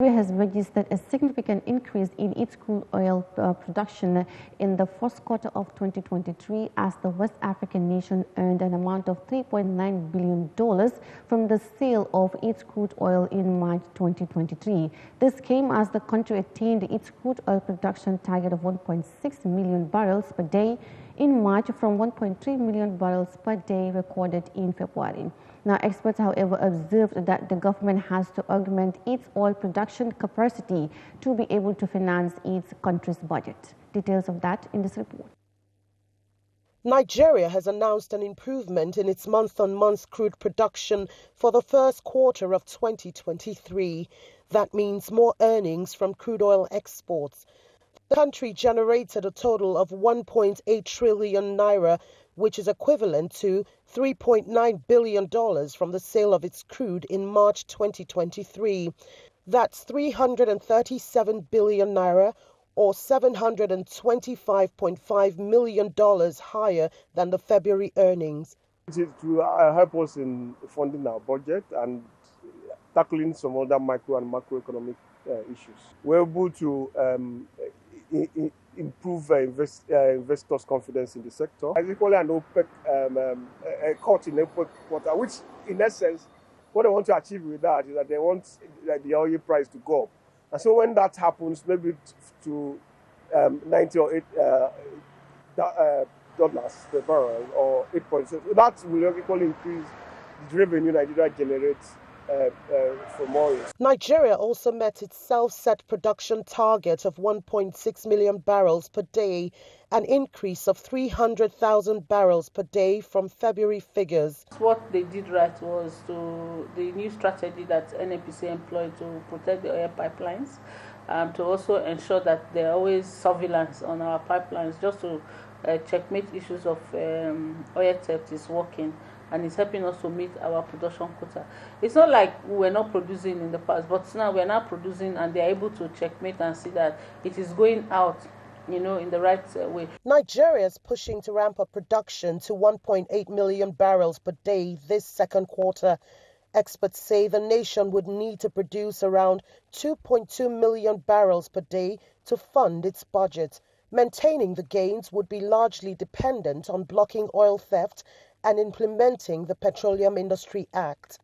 Has registered a significant increase in its crude oil production in the first quarter of 2023 as the West African nation earned an amount of $3.9 billion from the sale of its crude oil in March 2023. This came as the country attained its crude oil production target of 1.6 million barrels per day in March from 1.3 million barrels per day recorded in February. Now, experts, however, observed that the government has to augment its oil production capacity to be able to finance its country's budget. Details of that in this report. Nigeria has announced an improvement in its month-on-month crude production for the first quarter of 2023. That means more earnings from crude oil exports. The country generated a total of 1.8 trillion naira, which is equivalent to $3.9 billion from the sale of its crude in March 2023. That's 337 billion naira or $725.5 million higher than the February earnings. It will help us in funding our budget and tackling some other micro and macroeconomic issues. We're able to improve investors' confidence in the sector. As equally an OPEC cut in OPEC quota, which in essence, what they want to achieve with that is that they want the oil price to go up. And so when that happens, maybe to 90 or 8 dollars per barrel or 8.6, that will equally increase the revenue Nigeria generates from oil. Nigeria also met its self-set production target of 1.6 million barrels per day, an increase of 300,000 barrels per day from February figures. What they did right was the new strategy that NNPC employed to protect the oil pipelines, to also ensure that there are always surveillance on our pipelines, just to checkmate issues of oil theft is working. And it's helping us to meet our production quota. It's not like we were not producing in the past, but now we're now producing and they're able to checkmate and see that it is going out, in the right way. Nigeria is pushing to ramp up production to 1.8 million barrels per day this second quarter. Experts say the nation would need to produce around 2.2 million barrels per day to fund its budget. Maintaining the gains would be largely dependent on blocking oil theft and implementing the Petroleum Industry Act.